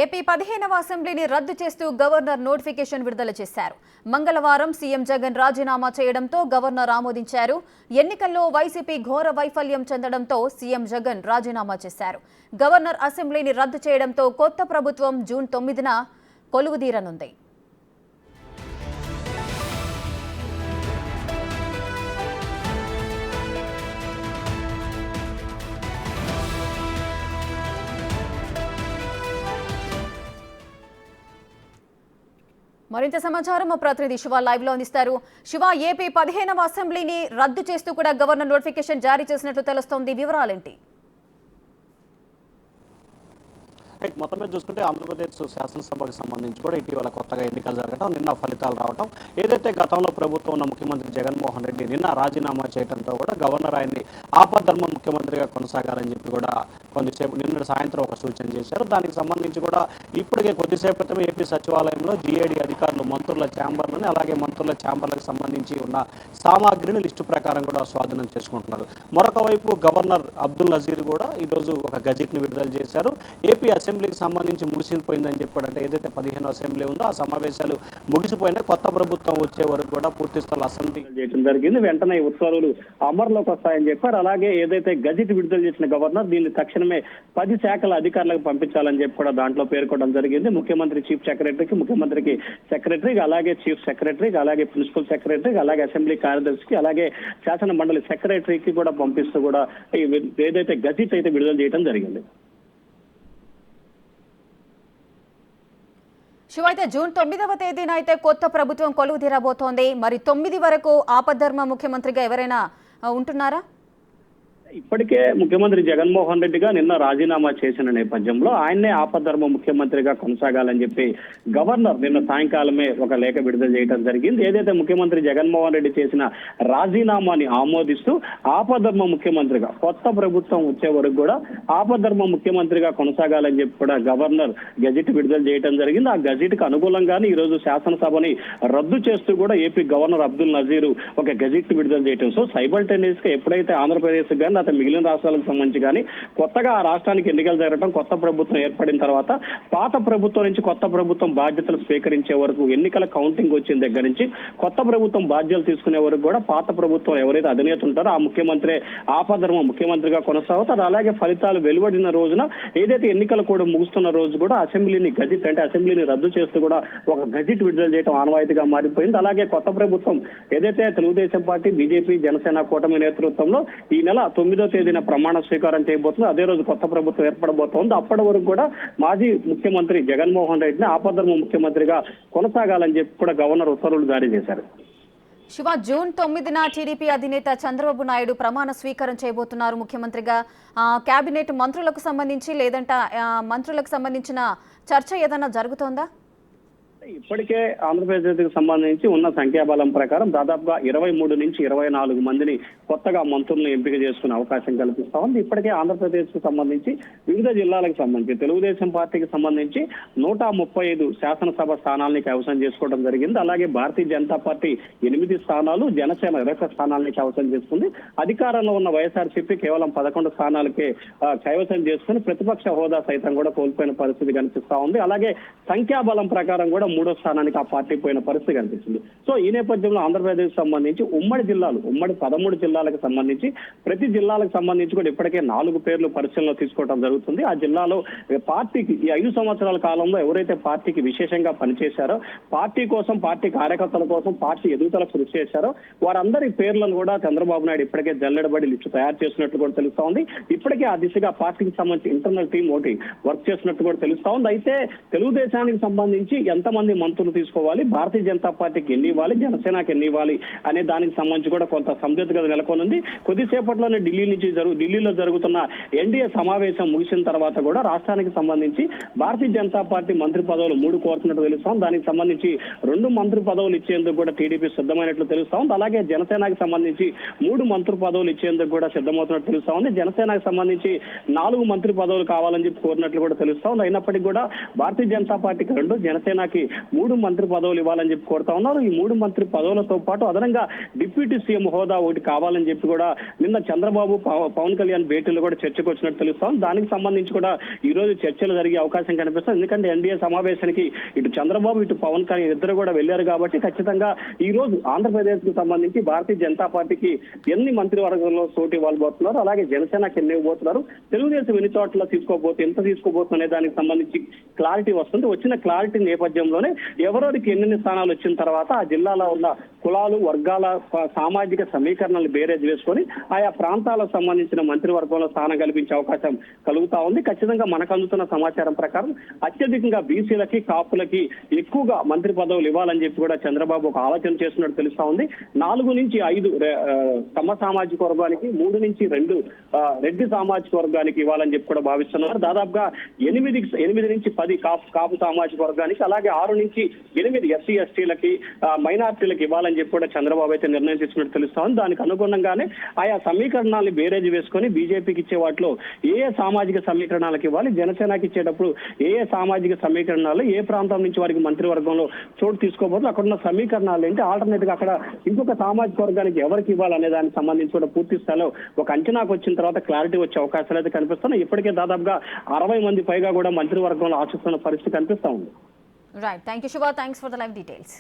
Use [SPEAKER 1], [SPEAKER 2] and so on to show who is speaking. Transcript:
[SPEAKER 1] AP 15వ అసెంబ్లీని రద్దు చేస్తూ గవర్నర్ నోటిఫికేషన్ విడుదల చేశారు. మంగళవారం సీఎం జగన్ రాజీనామా చేయడంతో గవర్నర్ ఆమోదించారు. ఎన్నికల్లో వైసీపీ ఘోర వైఫల్యం చెందడంతో సీఎం జగన్ రాజీనామా చేశారు. గవర్నర్ అసెంబ్లీని రద్దు చేయడంతో కొత్త ప్రభుత్వం జూన్ 9న కొలువుదీరనుంది. మరింత సమాచారం మా ప్రతినిధి శివ లైవ్ లో అందిస్తారు. శివ, ఏపీ 15వ అసెంబ్లీని రద్దు చేస్తూ కూడా గవర్నర్ నోటిఫికేషన్ జారీ చేసినట్లు తెలుస్తోంది. వివరాలేంటి?
[SPEAKER 2] మొత్తం మీద చూసుకుంటే ఆంధ్రప్రదేశ్ శాసనసభకు సంబంధించి కూడా ఇటీవల కొత్తగా ఎన్నికలు జరగడం, నిన్న ఫలితాలు రావడం, ఏదైతే గతంలో ప్రభుత్వం ఉన్న ముఖ్యమంత్రి జగన్మోహన్ రెడ్డి నిన్న రాజీనామా చేయడంతో కూడా గవర్నర్ ఆయన్ని ఆపద్ధర్మ ముఖ్యమంత్రిగా కొనసాగాలని చెప్పి కూడా కొద్దిసేపు నిన్న సాయంత్రం ఒక సూచన చేశారు. దానికి సంబంధించి కూడా ఇప్పటికే కొద్దిసేపు క్రితమే ఏపీ సచివాలయంలో జీఏడీ అధికారులు మంత్రుల ఛాంబర్లని, అలాగే మంత్రుల ఛాంబర్లకు సంబంధించి ఉన్న సామాగ్రిని లిస్టు ప్రకారం కూడా స్వాధీనం చేసుకుంటున్నారు. మరొక వైపు గవర్నర్ అబ్దుల్ నజీర్ కూడా ఈరోజు ఒక గజెట్ని విడుదల చేశారు. ఏపీ అసెంబ్లీకి సంబంధించి ముగిసిపోయిందని చెప్పాడంటే ఏదైతే 15వ అసెంబ్లీ ఉందో ఆ సమావేశాలు ముగిసిపోయినా కొత్త ప్రభుత్వం వచ్చే వరకు కూడా పూర్తి స్థాయి అసెంబ్లీ చేయడం జరిగింది. వెంటనే ఉత్తర్వులు అమల్లోకి వస్తాయని చెప్పారు. అలాగే ఏదైతే గజెట్ విడుదల చేసిన గవర్నర్ దీన్ని తక్షణమే 10 శాఖల అధికారులకు పంపించాలని చెప్పి కూడా దాంట్లో పేర్కొనడం జరిగింది. ముఖ్యమంత్రి చీఫ్ సెక్రటరీకి, ముఖ్యమంత్రికి సెక్రటరీకి, అలాగే చీఫ్ సెక్రటరీకి, అలాగే ప్రిన్సిపల్ సెక్రటరీకి, అలాగే అసెంబ్లీ కార్యదర్శికి, అలాగే శాసన మండలి సెక్రటరీకి కూడా పంపిస్తూ కూడా ఏదైతే గజెట్ అయితే విడుదల చేయడం జరిగింది.
[SPEAKER 1] శివ, అయితే జూన్ 9వ తేదీన అయితే కొత్త ప్రభుత్వం కొలువు తీరబోతోంది. మరి 9 వరకు ఆపద్ధర్మ ముఖ్యమంత్రిగా ఎవరైనా ఉంటున్నారా?
[SPEAKER 2] ఇప్పటికే ముఖ్యమంత్రి జగన్మోహన్ రెడ్డిగా నిన్న రాజీనామా చేసిన నేపథ్యంలో ఆయన్నే ఆపద్ధర్మ ముఖ్యమంత్రిగా కొనసాగాలని చెప్పి గవర్నర్ నిన్న సాయంకాలమే ఒక లేఖ విడుదల చేయడం జరిగింది. ఏదైతే ముఖ్యమంత్రి జగన్మోహన్ రెడ్డి చేసిన రాజీనామాని ఆమోదిస్తూ ఆపద్ధర్మ ముఖ్యమంత్రిగా కొత్త ప్రభుత్వం వచ్చే వరకు కూడా ఆపద్ధర్మ ముఖ్యమంత్రిగా కొనసాగాలని చెప్పి కూడా గవర్నర్ గజెట్ విడుదల చేయడం జరిగింది. ఆ గజెట్ కు అనుకూలంగానే ఈ రోజు శాసనసభని రద్దు చేస్తూ కూడా ఏపీ గవర్నర్ అబ్దుల్ నజీర్ ఒక గజెట్ విడుదల చేయడం. సో సైమల్టేనియస్ గా ఎప్పుడైతే ఆంధ్రప్రదేశ్ కానీ మిగిలిన రాష్ట్రాలకు సంబంధించి కానీ కొత్తగా ఆ రాష్ట్రానికి ఎన్నికలు జరగడం, కొత్త ప్రభుత్వం ఏర్పడిన తర్వాత పాత ప్రభుత్వం నుంచి కొత్త ప్రభుత్వం బాధ్యతలు స్వీకరించే వరకు, ఎన్నికల కౌంటింగ్ వచ్చిన దగ్గర నుంచి కొత్త ప్రభుత్వం బాధ్యతలు తీసుకునే వరకు కూడా పాత ప్రభుత్వం ఎవరైతే అధినేత ఉంటారో ఆ ముఖ్యమంత్రి ఆపద్ధర్మ ముఖ్యమంత్రిగా కొనసాగుతారు. అలాగే ఫలితాలు వెలువడిన రోజున ఏదైతే ఎన్నికలు కూడా ముగుస్తున్న రోజు కూడా అసెంబ్లీని గజెట్ అంటే అసెంబ్లీని రద్దు చేస్తూ కూడా ఒక గజెట్ విడుదల చేయడం ఆనవాయితీగా మారిపోయింది. అలాగే కొత్త ప్రభుత్వం ఏదైతే తెలుగుదేశం పార్టీ, బీజేపీ, జనసేన కూటమి నేతృత్వంలో ఈ నెల 9వ తేదీన ప్రమాణ స్వీకారం చేయబోతుంది. అదే రోజు కొత్త ప్రభుత్వం ఏర్పడబోతోంది. అప్పటి వరకు కూడా మాజీ ముఖ్యమంత్రి జగన్మోహన్ రెడ్డిని ఆపద్ధర్మ ముఖ్యమంత్రిగా కొనసాగాలని చెప్పి కూడా గవర్నర్ ఉత్తర్వులు జారీ చేశారు.
[SPEAKER 1] శివ, జూన్ 9న టీడీపీ అధినేత చంద్రబాబు నాయుడు ప్రమాణ స్వీకారం చేయబోతున్నారు ముఖ్యమంత్రిగా. కేబినెట్ మంత్రులకు సంబంధించి లేదంటే మంత్రులకు సంబంధించిన చర్చ ఏదైనా జరుగుతోందా?
[SPEAKER 2] ఇప్పటికే ఆంధ్రప్రదేశ్కి సంబంధించి ఉన్న సంఖ్యాబలం ప్రకారం దాదాపుగా 23 నుంచి 24 మందిని కొత్తగా మంత్రులను ఎంపిక చేసుకునే అవకాశం కల్పిస్తా ఉంది. ఇప్పటికే ఆంధ్రప్రదేశ్ కు సంబంధించి వివిధ జిల్లాలకు సంబంధించి తెలుగుదేశం పార్టీకి సంబంధించి 135 శాసనసభ స్థానాలని కైవసం చేసుకోవడం జరిగింది. అలాగే భారతీయ జనతా పార్టీ 8 స్థానాలు, జనసేన 20 స్థానాలని కైవసం చేసుకుంది. అధికారంలో ఉన్న వైఎస్ఆర్సీపీ కేవలం 11 స్థానాలకే కైవసం చేసుకుని ప్రతిపక్ష హోదా సైతం కూడా కోల్పోయిన పరిస్థితి కనిపిస్తా ఉంది. అలాగే సంఖ్యాబలం ప్రకారం కూడా 3వ స్థానానికి ఆ పార్టీ పోయిన పరిస్థితి కనిపిస్తుంది. సో ఈ నేపథ్యంలో ఆంధ్రప్రదేశ్ సంబంధించి ఉమ్మడి 13 జిల్లాలకు సంబంధించి ప్రతి జిల్లాలకు సంబంధించి కూడా ఇప్పటికే 4 పేర్లు పరిశీలనలో తీసుకోవడం జరుగుతుంది. ఆ జిల్లాలో పార్టీకి ఈ 5 సంవత్సరాల కాలంలో ఎవరైతే పార్టీకి విశేషంగా పనిచేశారో, పార్టీ కోసం, పార్టీ కార్యకర్తల కోసం, పార్టీ ఎదుగుదల కృషి చేశారో వారందరి పేర్లను కూడా చంద్రబాబు నాయుడు ఇప్పటికే జల్లెడబడి లిస్టు తయారు చేసినట్లు కూడా తెలుస్తా ఉంది. ఇప్పటికే ఆ దిశగా పార్టీకి సంబంధించి ఇంటర్నల్ టీం ఒకటి వర్క్ చేసినట్టు కూడా తెలుస్తా ఉంది. అయితే తెలుగుదేశానికి సంబంధించి ఎంతమంది మంత్రులు తీసుకోవాలి, భారతీయ జనతా పార్టీకి ఎన్ని ఇవ్వాలి, జనసేనకి ఎన్ని ఇవ్వాలి అనే దానికి సంబంధించి కూడా కొంత సందిగ్ధత నెలకొనుంది. కొద్దిసేపట్లోనే ఢిల్లీలో జరుగుతున్న ఎన్డీఏ సమావేశం ముగిసిన తర్వాత కూడా రాష్ట్రానికి సంబంధించి భారతీయ జనతా పార్టీ మంత్రి పదవులు 3 కోరుతున్నట్టు తెలుస్తాం. దానికి సంబంధించి 2 మంత్రి పదవులు ఇచ్చేందుకు కూడా టీడీపీ సిద్ధమైనట్లు తెలుస్తా ఉంది. అలాగే జనసేనకి సంబంధించి 3 మంత్రి పదవులు ఇచ్చేందుకు కూడా సిద్ధమవుతున్నట్టు తెలుస్తా ఉంది. జనసేనకి సంబంధించి 4 మంత్రి పదవులు కావాలని చెప్పి కోరినట్లు కూడా తెలుస్తా ఉంది. అయినప్పటికీ కూడా భారతీయ జనతా పార్టీకి 2, జనసేనకి 3 మంత్రి పదవులు ఇవ్వాలని చెప్పి కోరుతా ఉన్నారు. ఈ 3 మంత్రి పదవులతో పాటు అదనంగా డిప్యూటీ సీఎం హోదా ఒకటి కావాలని చెప్పి కూడా నిన్న చంద్రబాబు పవన్ కళ్యాణ్ భేటీలో కూడా చర్చకు వచ్చినట్టు తెలుస్తాం. దానికి సంబంధించి కూడా ఈ రోజు చర్చలు జరిగే అవకాశం కనిపిస్తుంది. ఎందుకంటే ఎన్డీఏ సమావేశానికి ఇటు చంద్రబాబు ఇటు పవన్ కళ్యాణ్ ఇద్దరు కూడా వెళ్లారు కాబట్టి ఖచ్చితంగా ఈ రోజు ఆంధ్రప్రదేశ్ కు సంబంధించి భారతీయ జనతా పార్టీకి ఎన్ని మంత్రివర్గంలో చోటు ఇవ్వబోతున్నారు, అలాగే జనసేనకి ఎన్ని ఇవ్వబోతున్నారు, తెలుగుదేశం ఎన్ని చోట్ల ఎంత తీసుకోబోతున్న దానికి సంబంధించి క్లారిటీ వస్తుంది. వచ్చిన క్లారిటీ నేపథ్యంలోనే ఎవరెవరికి ఎన్ని స్థానాలు వచ్చిన తర్వాత ఆ జిల్లాలో ఉన్న కులాలు వర్గాల సామాజిక సమీకరణలు బేరేజ్ వేసుకొని ఆయా ప్రాంతాలకు సంబంధించిన మంత్రివర్గంలో స్థానం కల్పించే అవకాశం కలుగుతా ఉంది. ఖచ్చితంగా మనకు అందుతున్న సమాచారం ప్రకారం అత్యధికంగా బీసీలకి కాపులకి ఎక్కువగా మంత్రి పదవులు ఇవ్వాలని చెప్పి కూడా చంద్రబాబు ఒక ఆలోచన చేస్తున్నట్టు తెలుస్తా ఉంది. 4 నుంచి 5 కమ్మ సామాజిక వర్గానికి, 3 నుంచి 2 రెడ్డి సామాజిక వర్గానికి ఇవ్వాలని చెప్పి కూడా భావిస్తున్నారు. దాదాపుగా 8 నుంచి 10 కాపు సామాజిక వర్గానికి, అలాగే 6 నుంచి 8 ఎస్సీ ఎస్టీలకి మైనార్టీలకు ఇవ్వాలని చెప్పి కూడా చంద్రబాబు అయితే నిర్ణయం తీసుకున్నట్టు తెలుస్తా ఉంది. దానికి అనుగుణంగానే ఆయా సమీకరణాలను బేరేజ్ వేసుకొని బీజేపీకి ఇచ్చే వాటిలో ఏ సామాజిక సమీకరణాలకు ఇవ్వాలి, జనసేనకి ఇచ్చేటప్పుడు ఏ సామాజిక సమీకరణాలు ఏ ప్రాంతం నుంచి వారికి మంత్రివర్గంలో చోటు తీసుకోబోతుంది, అక్కడ ఉన్న సమీకరణాలు ఏంటి, ఆల్టర్నేట్ గా అక్కడ ఇంకొక సామాజిక వర్గానికి ఎవరికి ఇవ్వాలనే దానికి సంబంధించి కూడా పూర్తి స్థాయిలో ఒక అంచనాకు వచ్చిన తర్వాత క్లారిటీ వచ్చే అవకాశాలు అయితే కనిపిస్తున్నాయి. ఇప్పటికే దాదాపుగా 60 మంది పైగా కూడా మంత్రివర్గంలో ఆశిస్తున్న పరిస్థితి కనిపిస్తా ఉంది.
[SPEAKER 1] Right, thank you Shiva, thanks for the live details.